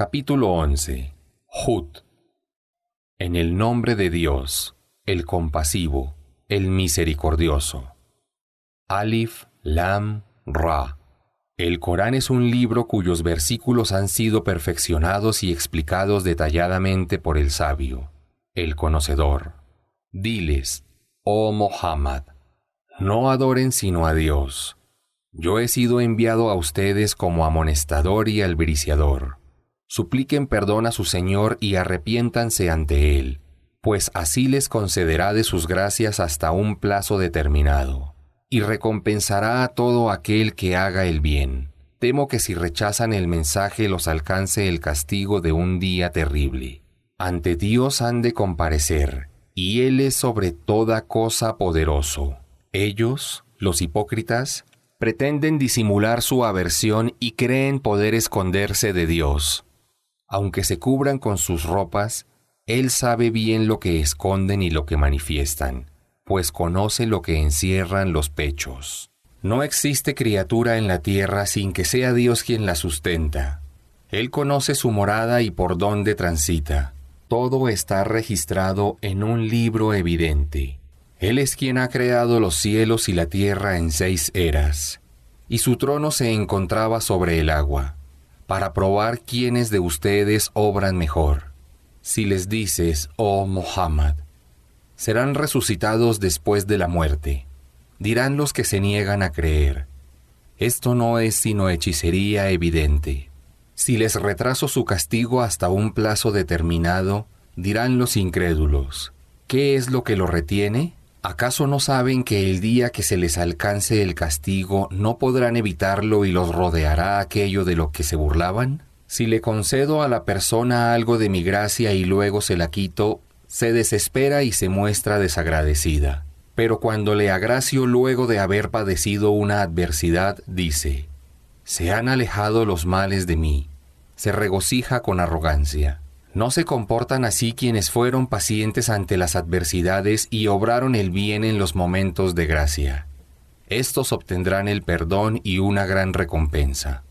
Capítulo 11. Hud. En el nombre de Dios, el compasivo, el misericordioso. Alif, Lam, Ra. El Corán es un libro cuyos versículos han sido perfeccionados y explicados detalladamente por el sabio, el conocedor. Diles, oh Muhammad, no adoren sino a Dios. Yo he sido enviado a ustedes como amonestador y albriciador. Supliquen perdón a su Señor y arrepiéntanse ante Él, pues así les concederá de sus gracias hasta un plazo determinado, y recompensará a todo aquel que haga el bien. Temo que si rechazan el mensaje los alcance el castigo de un día terrible. Ante Dios han de comparecer, y Él es sobre toda cosa poderoso. Ellos, los hipócritas, pretenden disimular su aversión y creen poder esconderse de Dios. Aunque se cubran con sus ropas, Él sabe bien lo que esconden y lo que manifiestan, pues conoce lo que encierran los pechos. No existe criatura en la tierra sin que sea Dios quien la sustenta. Él conoce su morada y por dónde transita. Todo está registrado en un libro evidente. Él es quien ha creado los cielos y la tierra en 6 eras, y su trono se encontraba sobre el agua, para probar quiénes de ustedes obran mejor. Si les dices, oh Muhammad, serán resucitados después de la muerte, dirán los que se niegan a creer. Esto no es sino hechicería evidente. Si les retraso su castigo hasta un plazo determinado, dirán los incrédulos, ¿qué es lo que lo retiene? ¿Acaso no saben que el día que se les alcance el castigo no podrán evitarlo y los rodeará aquello de lo que se burlaban? Si le concedo a la persona algo de mi gracia y luego se la quito, se desespera y se muestra desagradecida. Pero cuando le agracio luego de haber padecido una adversidad, dice, se han alejado los males de mí. Se regocija con arrogancia. ¿No se comportan así quienes fueron pacientes ante las adversidades y obraron el bien en los momentos de gracia? Estos obtendrán el perdón y una gran recompensa.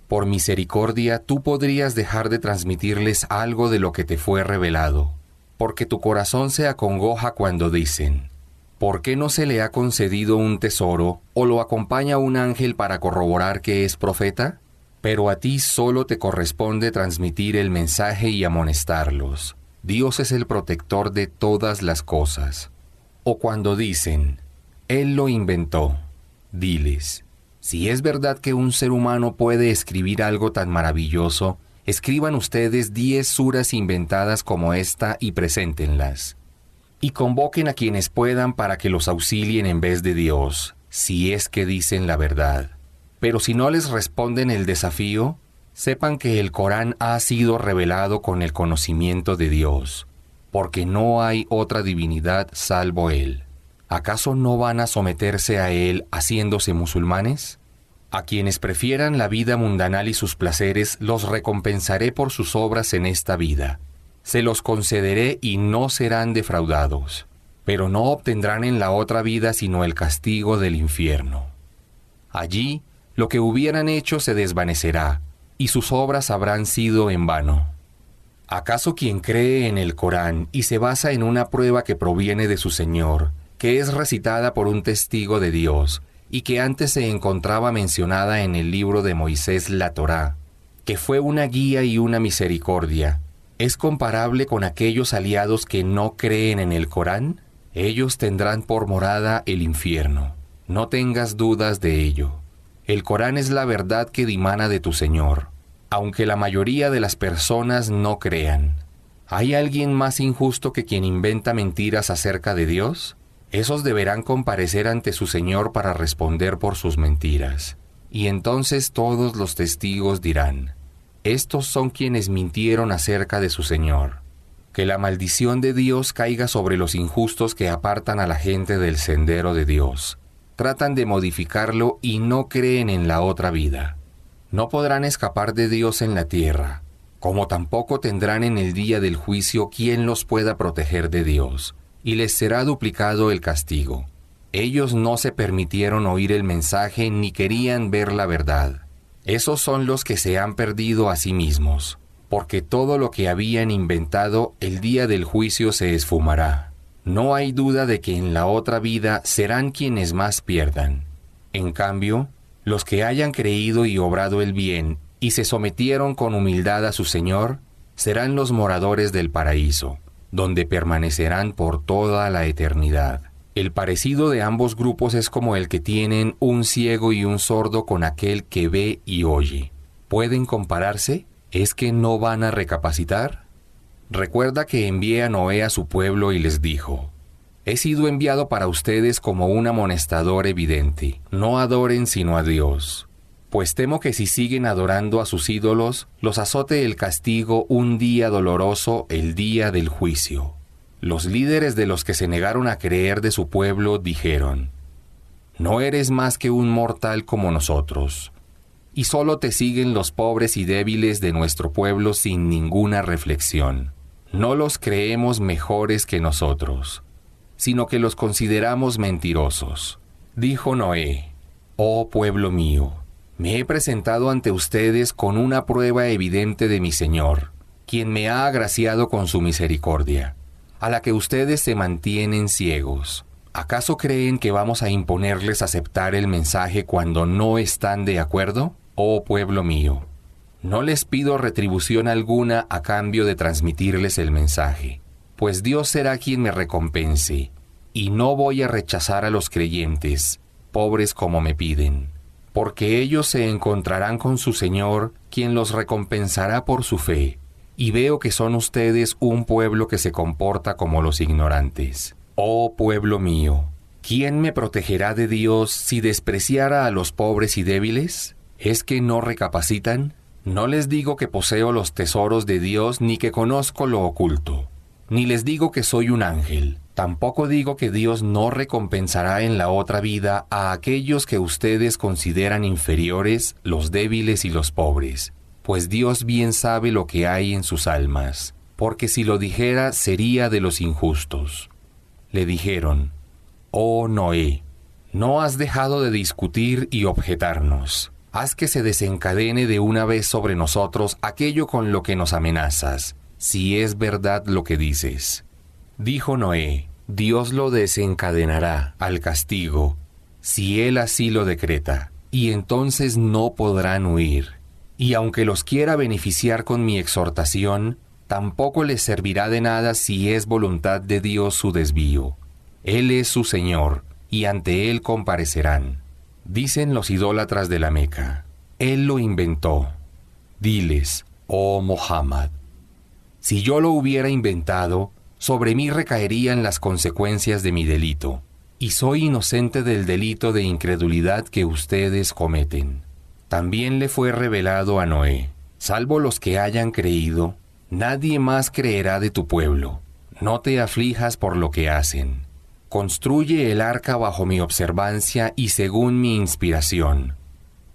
Por misericordia, tú podrías dejar de transmitirles algo de lo que te fue revelado, porque tu corazón se acongoja cuando dicen, ¿por qué no se le ha concedido un tesoro o lo acompaña un ángel para corroborar que es profeta? Pero a ti solo te corresponde transmitir el mensaje y amonestarlos. Dios es el protector de todas las cosas. O cuando dicen, Él lo inventó, diles, si es verdad que un ser humano puede escribir algo tan maravilloso, escriban ustedes 10 suras inventadas como esta y preséntenlas. Y convoquen a quienes puedan para que los auxilien en vez de Dios, si es que dicen la verdad. Pero si no les responden el desafío, sepan que el Corán ha sido revelado con el conocimiento de Dios, porque no hay otra divinidad salvo Él. ¿Acaso no van a someterse a Él haciéndose musulmanes? A quienes prefieran la vida mundanal y sus placeres, los recompensaré por sus obras en esta vida. Se los concederé y no serán defraudados, pero no obtendrán en la otra vida sino el castigo del infierno. Allí, lo que hubieran hecho se desvanecerá, y sus obras habrán sido en vano. ¿Acaso quien cree en el Corán y se basa en una prueba que proviene de su Señor, que es recitada por un testigo de Dios, y que antes se encontraba mencionada en el libro de Moisés, la Torá, que fue una guía y una misericordia, es comparable con aquellos aliados que no creen en el Corán? Ellos tendrán por morada el infierno. No tengas dudas de ello. El Corán es la verdad que dimana de tu Señor, aunque la mayoría de las personas no crean. ¿Hay alguien más injusto que quien inventa mentiras acerca de Dios? Esos deberán comparecer ante su Señor para responder por sus mentiras. Y entonces todos los testigos dirán, estos son quienes mintieron acerca de su Señor. Que la maldición de Dios caiga sobre los injustos que apartan a la gente del sendero de Dios. Tratan de modificarlo y no creen en la otra vida. No podrán escapar de Dios en la tierra, como tampoco tendrán en el día del juicio quien los pueda proteger de Dios, y les será duplicado el castigo. Ellos no se permitieron oír el mensaje ni querían ver la verdad. Esos son los que se han perdido a sí mismos. porque todo lo que habían inventado el día del juicio se esfumará. No hay duda de que en la otra vida serán quienes más pierdan. En cambio, los que hayan creído y obrado el bien y se sometieron con humildad a su Señor, serán los moradores del paraíso, donde permanecerán por toda la eternidad. El parecido de ambos grupos es como el que tienen un ciego y un sordo con aquel que ve y oye. ¿Pueden compararse? ¿Es que no van a recapacitar? Recuerda que envié a Noé a su pueblo y les dijo: he sido enviado para ustedes como un amonestador evidente. No adoren sino a Dios. Pues temo que si siguen adorando a sus ídolos, los azote el castigo un día doloroso, el día del juicio. Los líderes de los que se negaron a creer de su pueblo dijeron: no eres más que un mortal como nosotros, y solo te siguen los pobres y débiles de nuestro pueblo sin ninguna reflexión. No los creemos mejores que nosotros, sino que los consideramos mentirosos. Dijo Noé: oh pueblo mío, me he presentado ante ustedes con una prueba evidente de mi Señor, quien me ha agraciado con su misericordia, a la que ustedes se mantienen ciegos. ¿Acaso creen que vamos a imponerles aceptar el mensaje cuando no están de acuerdo? Oh pueblo mío, no les pido retribución alguna a cambio de transmitirles el mensaje, pues Dios será quien me recompense, y no voy a rechazar a los creyentes, pobres como me piden, porque ellos se encontrarán con su Señor, quien los recompensará por su fe, y veo que son ustedes un pueblo que se comporta como los ignorantes. Oh pueblo mío, ¿quién me protegerá de Dios si despreciara a los pobres y débiles? ¿Es que no recapacitan? No les digo que poseo los tesoros de Dios ni que conozco lo oculto. Ni les digo que soy un ángel. Tampoco digo que Dios no recompensará en la otra vida a aquellos que ustedes consideran inferiores, los débiles y los pobres. Pues Dios bien sabe lo que hay en sus almas, porque si lo dijera sería de los injustos. Le dijeron: oh Noé, no has dejado de discutir y objetarnos. Haz que se desencadene de una vez sobre nosotros aquello con lo que nos amenazas, si es verdad lo que dices. Dijo Noé: Dios lo desencadenará al castigo, si Él así lo decreta, y entonces no podrán huir. Y aunque los quiera beneficiar con mi exhortación, tampoco les servirá de nada si es voluntad de Dios su desvío. Él es su Señor, y ante Él comparecerán. Dicen los idólatras de la Meca: Él lo inventó. Diles: oh Muhammad, si yo lo hubiera inventado, sobre mí recaerían las consecuencias de mi delito, y soy inocente del delito de incredulidad que ustedes cometen. También le fue revelado a Noé: salvo los que hayan creído, nadie más creerá de tu pueblo. No te aflijas por lo que hacen. Construye el arca bajo mi observancia y según mi inspiración.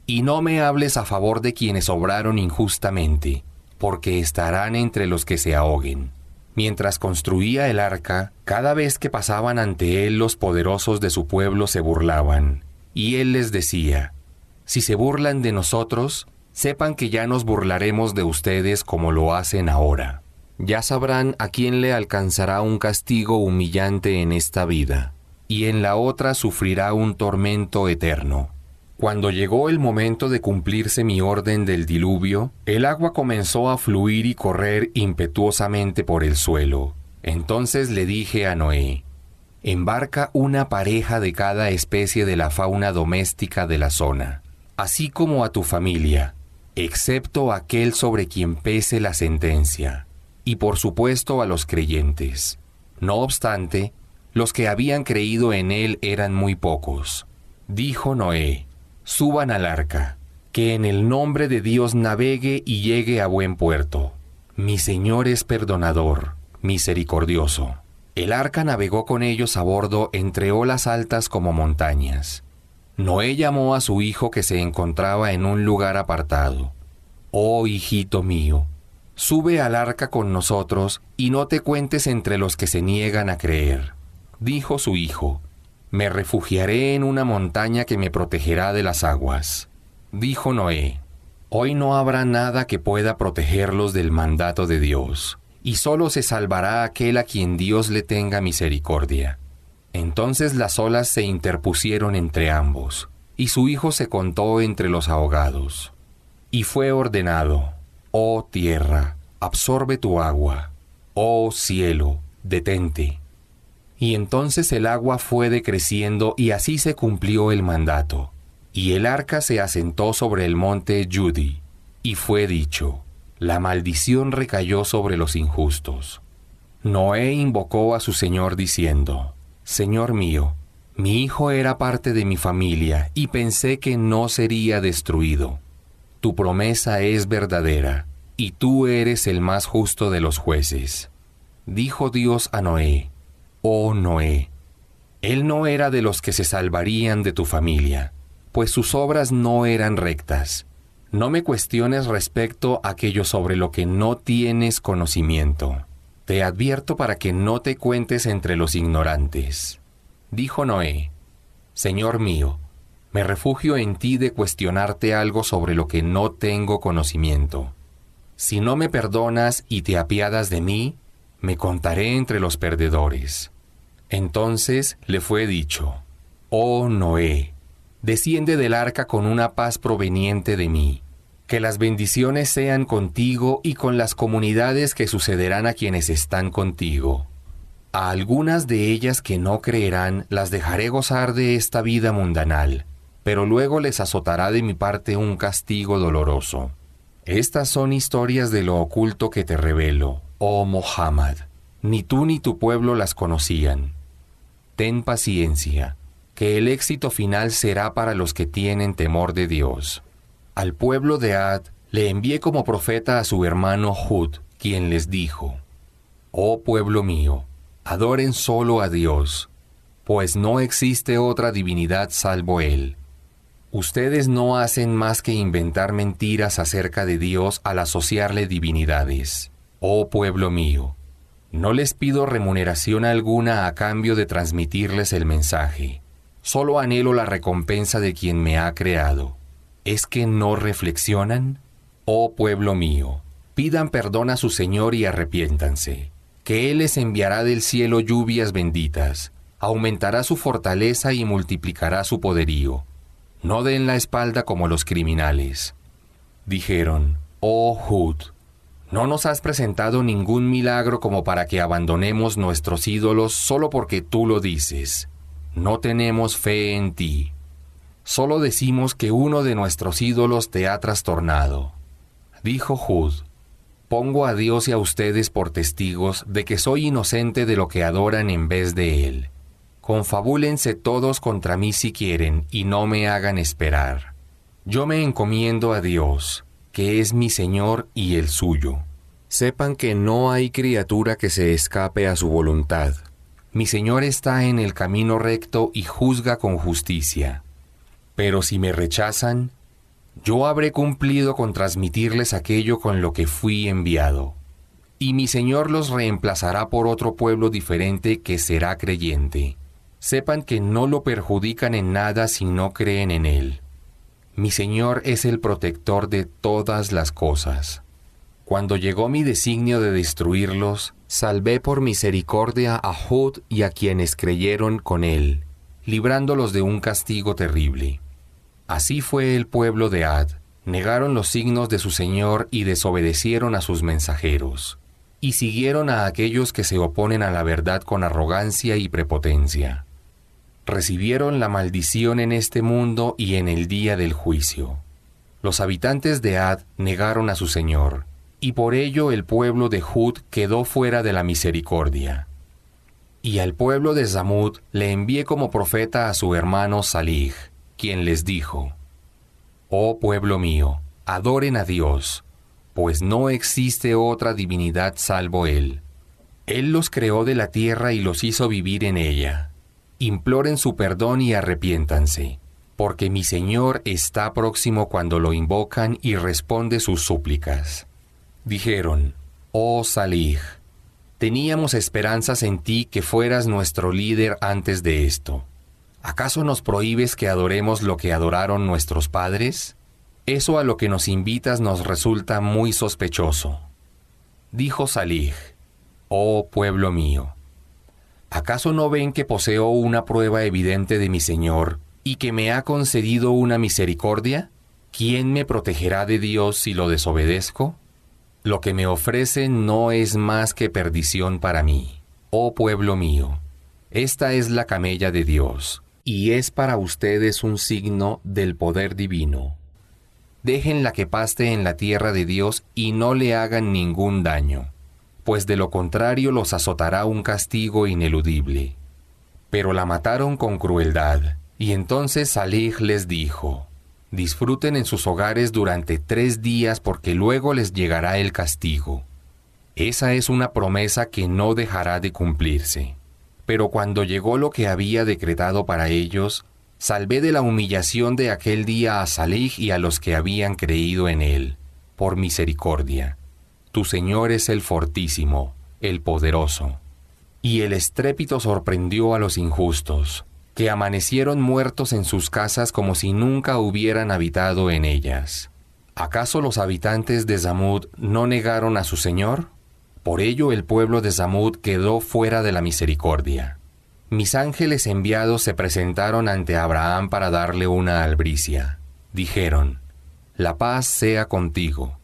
Y no me hables a favor de quienes obraron injustamente, porque estarán entre los que se ahoguen. Mientras construía el arca, cada vez que pasaban ante él los poderosos de su pueblo se burlaban. Y él les decía: si se burlan de nosotros, sepan que ya nos burlaremos de ustedes como lo hacen ahora. Ya sabrán a quién le alcanzará un castigo humillante en esta vida, y en la otra sufrirá un tormento eterno. Cuando llegó el momento de cumplirse mi orden del diluvio, el agua comenzó a fluir y correr impetuosamente por el suelo. Entonces le dije a Noé: embarca una pareja de cada especie de la fauna doméstica de la zona, así como a tu familia, excepto aquel sobre quien pese la sentencia, y por supuesto a los creyentes. No obstante, los que habían creído en él eran muy pocos. Dijo Noé: suban al arca, que en el nombre de Dios navegue y llegue a buen puerto. Mi Señor es perdonador, misericordioso. El arca navegó con ellos a bordo entre olas altas como montañas. Noé llamó a su hijo que se encontraba en un lugar apartado. Oh hijito mío, sube al arca con nosotros y no te cuentes entre los que se niegan a creer. Dijo su hijo: me refugiaré en una montaña que me protegerá de las aguas. Dijo Noé: Hoy no habrá nada que pueda protegerlos del mandato de Dios, y solo se salvará aquel a quien Dios le tenga misericordia. Entonces las olas se interpusieron entre ambos, y su hijo se contó entre los ahogados. Y fue ordenado: oh tierra, absorbe tu agua; oh cielo, detente. Y entonces el agua fue decreciendo, y así se cumplió el mandato. Y el arca se asentó sobre el monte Judi, y fue dicho: la maldición recayó sobre los injustos. Noé invocó a su Señor diciendo: Señor mío, mi hijo era parte de mi familia, y pensé que no sería destruido. Tu promesa es verdadera, y tú eres el más justo de los jueces. Dijo Dios a Noé: oh Noé, él no era de los que se salvarían de tu familia, pues sus obras no eran rectas. No me cuestiones respecto a aquello sobre lo que no tienes conocimiento. Te advierto para que no te cuentes entre los ignorantes. Dijo Noé: Señor mío, me refugio en ti de cuestionarte algo sobre lo que no tengo conocimiento. Si no me perdonas y te apiadas de mí, me contaré entre los perdedores. Entonces le fue dicho: oh Noé, desciende del arca con una paz proveniente de mí. Que las bendiciones sean contigo y con las comunidades que sucederán a quienes están contigo. A algunas de ellas que no creerán las dejaré gozar de esta vida mundanal, pero luego les azotará de mi parte un castigo doloroso. Estas son historias de lo oculto que te revelo, oh Muhammad. Ni tú ni tu pueblo las conocían. Ten paciencia, que el éxito final será para los que tienen temor de Dios. Al pueblo de Ad le envié como profeta a su hermano Hud, quien les dijo: oh pueblo mío, adoren solo a Dios, pues no existe otra divinidad salvo Él. Ustedes no hacen más que inventar mentiras acerca de Dios al asociarle divinidades. Oh pueblo mío, no les pido remuneración alguna a cambio de transmitirles el mensaje. Solo anhelo la recompensa de quien me ha creado. ¿Es que no reflexionan? Oh pueblo mío, pidan perdón a su Señor y arrepiéntanse, que Él les enviará del cielo lluvias benditas, aumentará su fortaleza y multiplicará su poderío. No den la espalda como los criminales. Dijeron: oh Hud, no nos has presentado ningún milagro como para que abandonemos nuestros ídolos solo porque tú lo dices. No tenemos fe en ti. Solo decimos que uno de nuestros ídolos te ha trastornado. Dijo Hud: pongo a Dios y a ustedes por testigos de que soy inocente de lo que adoran en vez de Él. Confabúlense todos contra mí si quieren y no me hagan esperar. Yo me encomiendo a Dios, que es mi Señor y el suyo. Sepan que no hay criatura que se escape a su voluntad. Mi Señor está en el camino recto y juzga con justicia. Pero si me rechazan, yo habré cumplido con transmitirles aquello con lo que fui enviado. Y mi Señor los reemplazará por otro pueblo diferente que será creyente. Sepan que no lo perjudican en nada si no creen en Él. Mi Señor es el protector de todas las cosas. Cuando llegó mi designio de destruirlos, salvé por misericordia a Hud y a quienes creyeron con él, librándolos de un castigo terrible. Así fue el pueblo de Ad, negaron los signos de su Señor y desobedecieron a sus mensajeros, y siguieron a aquellos que se oponen a la verdad con arrogancia y prepotencia. Recibieron la maldición en este mundo y en el día del juicio. Los habitantes de Ad negaron a su Señor, y por ello el pueblo de Hud quedó fuera de la misericordia. Y al pueblo de Samud le envié como profeta a su hermano Salih, quien les dijo: oh pueblo mío, adoren a Dios, pues no existe otra divinidad salvo Él. Él los creó de la tierra y los hizo vivir en ella. Imploren su perdón y arrepiéntanse, porque mi Señor está próximo cuando lo invocan y responde sus súplicas. Dijeron: oh Salih, teníamos esperanzas en ti que fueras nuestro líder antes de esto. ¿Acaso nos prohíbes que adoremos lo que adoraron nuestros padres? Eso a lo que nos invitas nos resulta muy sospechoso. Dijo Salih: Oh pueblo mío, ¿acaso no ven que poseo una prueba evidente de mi Señor y que me ha concedido una misericordia? ¿Quién me protegerá de Dios si lo desobedezco? Lo que me ofrecen no es más que perdición para mí. Oh pueblo mío, esta es la camella de Dios, y es para ustedes un signo del poder divino. Déjenla que paste en la tierra de Dios y no le hagan ningún daño, pues de lo contrario los azotará un castigo ineludible. Pero la mataron con crueldad, y entonces Salih les dijo: disfruten en sus hogares durante 3 días porque luego les llegará el castigo. Esa es una promesa que no dejará de cumplirse. Pero cuando llegó lo que había decretado para ellos, salvé de la humillación de aquel día a Salih y a los que habían creído en él, por misericordia. Tu Señor es el Fortísimo, el Poderoso. Y el estrépito sorprendió a los injustos, que amanecieron muertos en sus casas como si nunca hubieran habitado en ellas. ¿Acaso los habitantes de Samud no negaron a su Señor? Por ello el pueblo de Samud quedó fuera de la misericordia. Mis ángeles enviados se presentaron ante Abraham para darle una albricia. Dijeron: la paz sea contigo.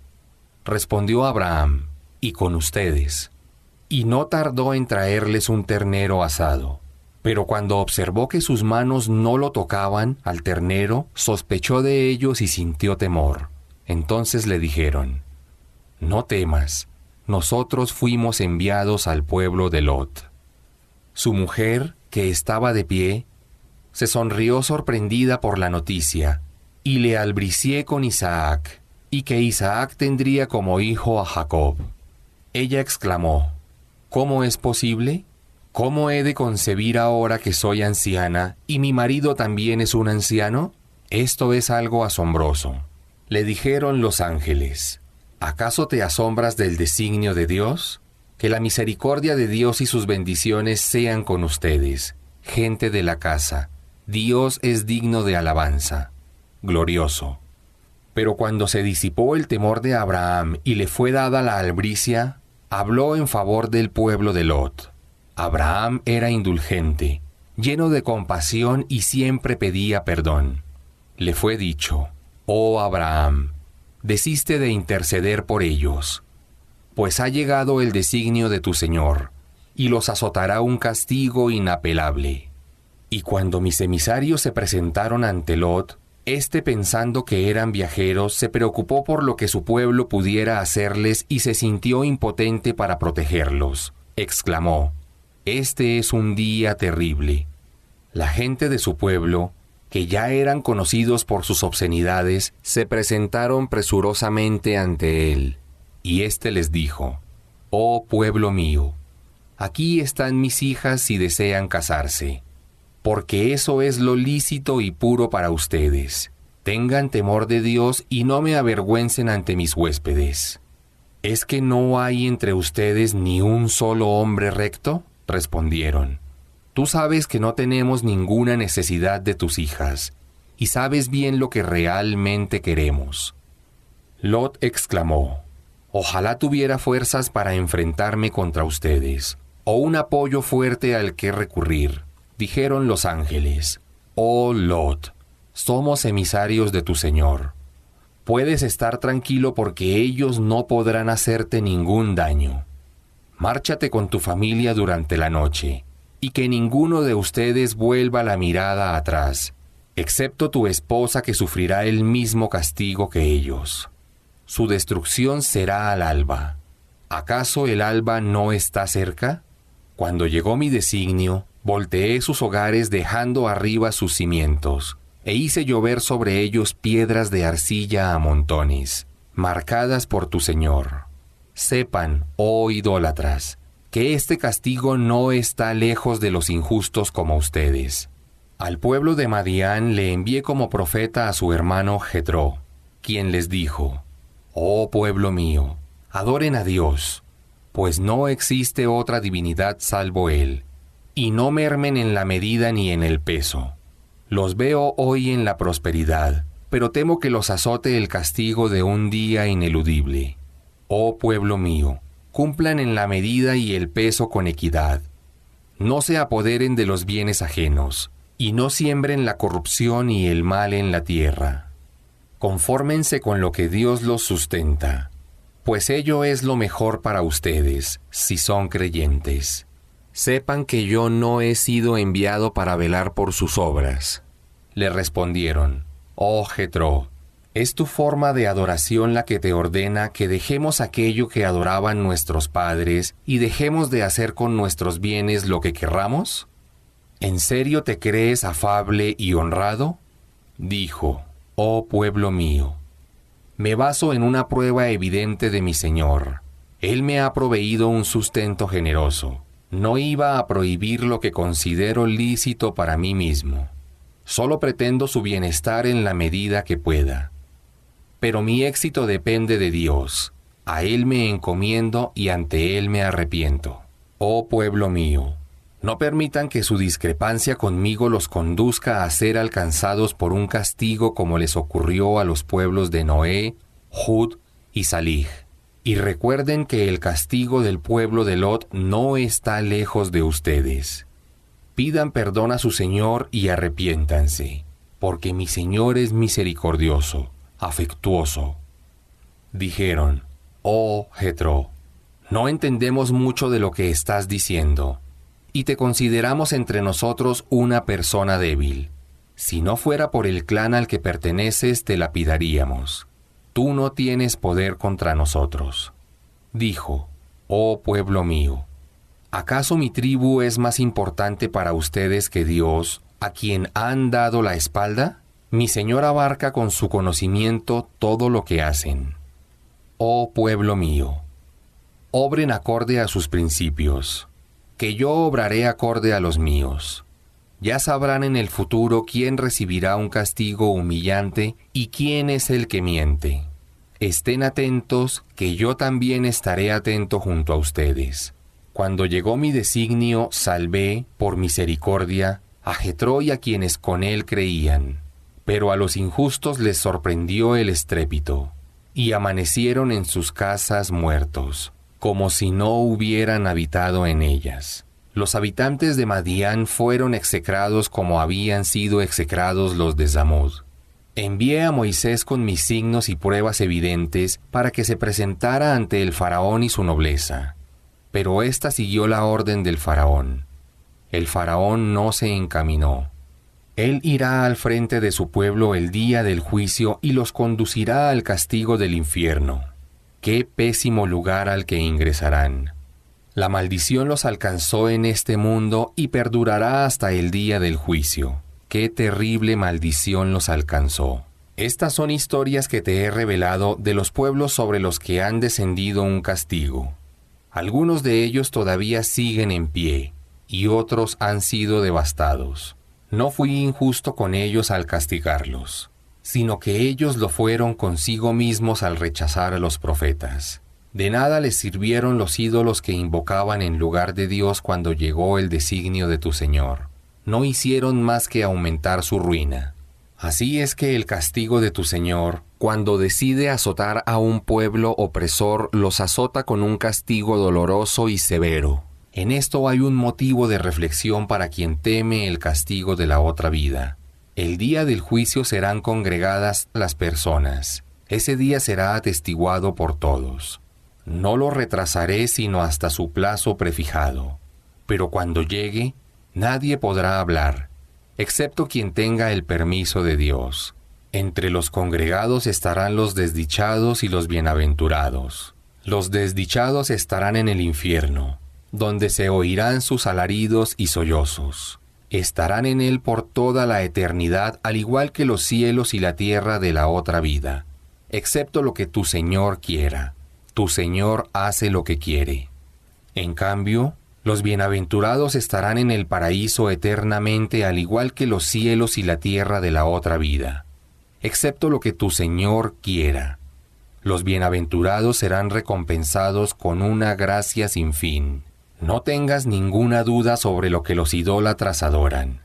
Respondió Abraham: y con ustedes. Y no tardó en traerles un ternero asado. Pero cuando observó que sus manos no lo tocaban al ternero, sospechó de ellos y sintió temor. Entonces le dijeron: no temas, nosotros fuimos enviados al pueblo de Lot. Su mujer, que estaba de pie, se sonrió sorprendida por la noticia, y le albricié con Isaac, y que Isaac tendría como hijo a Jacob. Ella exclamó: ¿cómo es posible? ¿Cómo he de concebir ahora que soy anciana y mi marido también es un anciano? Esto es algo asombroso. Le dijeron los ángeles: ¿acaso te asombras del designio de Dios? Que la misericordia de Dios y sus bendiciones sean con ustedes, gente de la casa. Dios es digno de alabanza, glorioso. Pero cuando se disipó el temor de Abraham y le fue dada la albricia, habló en favor del pueblo de Lot. Abraham era indulgente, lleno de compasión y siempre pedía perdón. Le fue dicho: oh Abraham, desiste de interceder por ellos, pues ha llegado el designio de tu Señor, y los azotará un castigo inapelable. Y cuando mis emisarios se presentaron ante Lot, éste, pensando que eran viajeros, se preocupó por lo que su pueblo pudiera hacerles y se sintió impotente para protegerlos. Exclamó: este es un día terrible. La gente de su pueblo, que ya eran conocidos por sus obscenidades, se presentaron presurosamente ante él. Y éste les dijo: oh pueblo mío, aquí están mis hijas si desean casarse, porque eso es lo lícito y puro para ustedes. Tengan temor de Dios y no me avergüencen ante mis huéspedes. ¿Es que no hay entre ustedes ni un solo hombre recto? Respondieron: tú sabes que no tenemos ninguna necesidad de tus hijas, y sabes bien lo que realmente queremos. Lot exclamó: ojalá tuviera fuerzas para enfrentarme contra ustedes, o un apoyo fuerte al que recurrir. Dijeron los ángeles: oh Lot, somos emisarios de tu Señor. Puedes estar tranquilo porque ellos no podrán hacerte ningún daño. Márchate con tu familia durante la noche, y que ninguno de ustedes vuelva la mirada atrás, excepto tu esposa, que sufrirá el mismo castigo que ellos. Su destrucción será al alba. ¿Acaso el alba no está cerca? Cuando llegó mi designio, volteé sus hogares dejando arriba sus cimientos, e hice llover sobre ellos piedras de arcilla a montones, marcadas por tu Señor. Sepan, oh idólatras, que este castigo no está lejos de los injustos como ustedes. Al pueblo de Madián le envié como profeta a su hermano Jetro, quien les dijo: oh pueblo mío, adoren a Dios, pues no existe otra divinidad salvo Él, y no mermen en la medida ni en el peso. Los veo hoy en la prosperidad, pero temo que los azote el castigo de un día ineludible. Oh pueblo mío, cumplan en la medida y el peso con equidad. No se apoderen de los bienes ajenos, y no siembren la corrupción y el mal en la tierra. Confórmense con lo que Dios los sustenta, pues ello es lo mejor para ustedes, si son creyentes. Sepan que yo no he sido enviado para velar por sus obras. Le respondieron: Oh Jetro, ¿es tu forma de adoración la que te ordena que dejemos aquello que adoraban nuestros padres y dejemos de hacer con nuestros bienes lo que querramos? ¿En serio te crees afable y honrado? Dijo: Oh pueblo mío, me baso en una prueba evidente de mi Señor. Él me ha proveído un sustento generoso. No iba a prohibir lo que considero lícito para mí mismo. Solo pretendo su bienestar en la medida que pueda. Pero mi éxito depende de Dios. A Él me encomiendo y ante Él me arrepiento. Oh pueblo mío, no permitan que su discrepancia conmigo los conduzca a ser alcanzados por un castigo como les ocurrió a los pueblos de Noé, Hud y Salih. Y recuerden que el castigo del pueblo de Lot no está lejos de ustedes. Pidan perdón a su Señor y arrepiéntanse, porque mi Señor es misericordioso, afectuoso. Dijeron: Oh Jetro, no entendemos mucho de lo que estás diciendo, y te consideramos entre nosotros una persona débil. Si no fuera por el clan al que perteneces, te lapidaríamos. Tú no tienes poder contra nosotros. Dijo: Oh pueblo mío, ¿acaso mi tribu es más importante para ustedes que Dios, a quien han dado la espalda? Mi Señor abarca con su conocimiento todo lo que hacen. Oh pueblo mío, obren acorde a sus principios, que yo obraré acorde a los míos. Ya sabrán en el futuro quién recibirá un castigo humillante y quién es el que miente. Estén atentos, que yo también estaré atento junto a ustedes. Cuando llegó mi designio, salvé, por misericordia, a Jetro y a quienes con él creían. Pero a los injustos les sorprendió el estrépito, y amanecieron en sus casas muertos, como si no hubieran habitado en ellas. Los habitantes de Madián fueron execrados como habían sido execrados los de Samud. Envié a Moisés con mis signos y pruebas evidentes para que se presentara ante el faraón y su nobleza. Pero ésta siguió la orden del faraón. El faraón no se encaminó. Él irá al frente de su pueblo el día del juicio y los conducirá al castigo del infierno. ¡Qué pésimo lugar al que ingresarán! La maldición los alcanzó en este mundo y perdurará hasta el día del juicio. ¡Qué terrible maldición los alcanzó! Estas son historias que te he revelado de los pueblos sobre los que han descendido un castigo. Algunos de ellos todavía siguen en pie, y otros han sido devastados. No fui injusto con ellos al castigarlos, sino que ellos lo fueron consigo mismos al rechazar a los profetas. De nada les sirvieron los ídolos que invocaban en lugar de Dios cuando llegó el designio de tu Señor. No hicieron más que aumentar su ruina. Así es que el castigo de tu Señor, cuando decide azotar a un pueblo opresor, los azota con un castigo doloroso y severo. En esto hay un motivo de reflexión para quien teme el castigo de la otra vida. El día del juicio serán congregadas las personas. Ese día será atestiguado por todos. No lo retrasaré sino hasta su plazo prefijado. Pero cuando llegue, nadie podrá hablar, excepto quien tenga el permiso de Dios. Entre los congregados estarán los desdichados y los bienaventurados. Los desdichados estarán en el infierno, donde se oirán sus alaridos y sollozos. Estarán en él por toda la eternidad, al igual que los cielos y la tierra de la otra vida, excepto lo que tu Señor quiera. Tu Señor hace lo que quiere. En cambio, los bienaventurados estarán en el paraíso eternamente, al igual que los cielos y la tierra de la otra vida, excepto lo que tu Señor quiera. Los bienaventurados serán recompensados con una gracia sin fin. No tengas ninguna duda sobre lo que los idólatras adoran.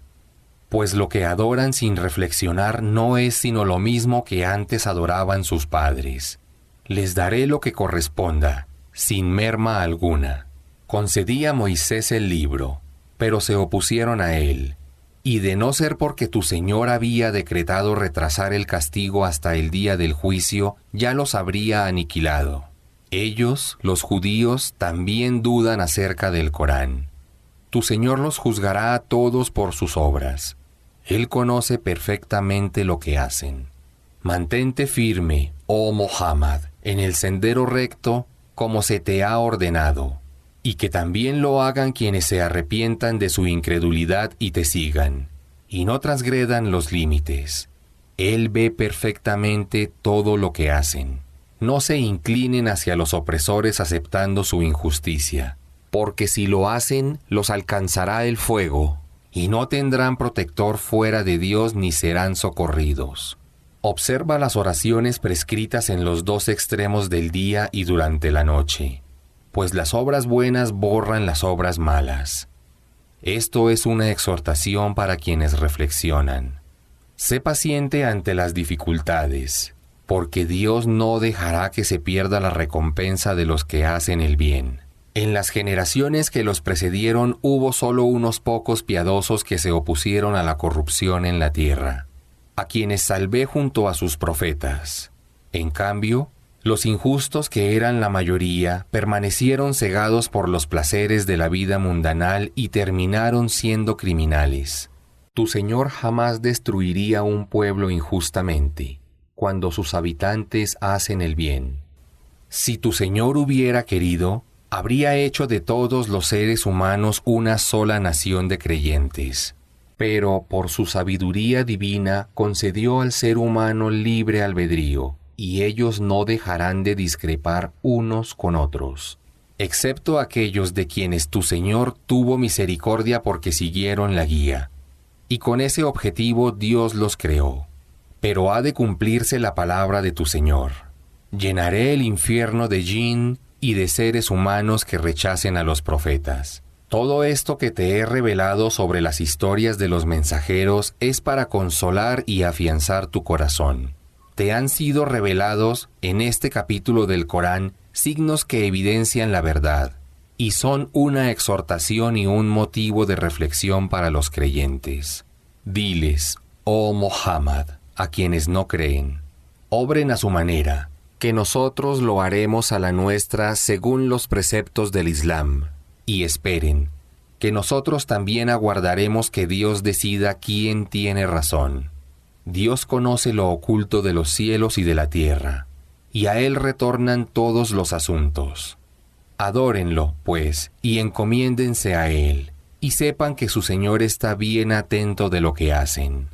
pues lo que adoran sin reflexionar no es sino lo mismo que antes adoraban sus padres. Les daré lo que corresponda, sin merma alguna. Concedí a Moisés el libro, pero se opusieron a él. Y de no ser porque tu Señor había decretado retrasar el castigo hasta el día del juicio, ya los habría aniquilado. Ellos, los judíos, también dudan acerca del Corán. Tu Señor los juzgará a todos por sus obras. Él conoce perfectamente lo que hacen. Mantente firme, oh Muhammad, en el sendero recto, como se te ha ordenado, y que también lo hagan quienes se arrepientan de su incredulidad y te sigan, y no transgredan los límites. Él ve perfectamente todo lo que hacen. No se inclinen hacia los opresores aceptando su injusticia, porque si lo hacen, los alcanzará el fuego, y no tendrán protector fuera de Dios ni serán socorridos. Observa las oraciones prescritas en los dos extremos del día y durante la noche, pues las obras buenas borran las obras malas. Esto es una exhortación para quienes reflexionan. Sé paciente ante las dificultades, porque Dios no dejará que se pierda la recompensa de los que hacen el bien. En las generaciones que los precedieron hubo solo unos pocos piadosos que se opusieron a la corrupción en la tierra, a quienes salvé junto a sus profetas. En cambio, los injustos, que eran la mayoría, permanecieron cegados por los placeres de la vida mundanal y terminaron siendo criminales. Tu Señor jamás destruiría un pueblo injustamente, cuando sus habitantes hacen el bien. Si tu Señor hubiera querido, habría hecho de todos los seres humanos una sola nación de creyentes. Pero por su sabiduría divina concedió al ser humano libre albedrío, y ellos no dejarán de discrepar unos con otros, excepto aquellos de quienes tu Señor tuvo misericordia porque siguieron la guía. Y con ese objetivo Dios los creó. Pero ha de cumplirse la palabra de tu Señor. Llenaré el infierno de jinn y de seres humanos que rechacen a los profetas. Todo esto que te he revelado sobre las historias de los mensajeros es para consolar y afianzar tu corazón. Te han sido revelados en este capítulo del Corán signos que evidencian la verdad, y son una exhortación y un motivo de reflexión para los creyentes. Diles, oh Muhammad, a quienes no creen, obren a su manera, que nosotros lo haremos a la nuestra según los preceptos del Islam, y esperen, que nosotros también aguardaremos que Dios decida quién tiene razón. Dios conoce lo oculto de los cielos y de la tierra, y a Él retornan todos los asuntos. Adórenlo, pues, y encomiéndense a Él, y sepan que su Señor está bien atento de lo que hacen.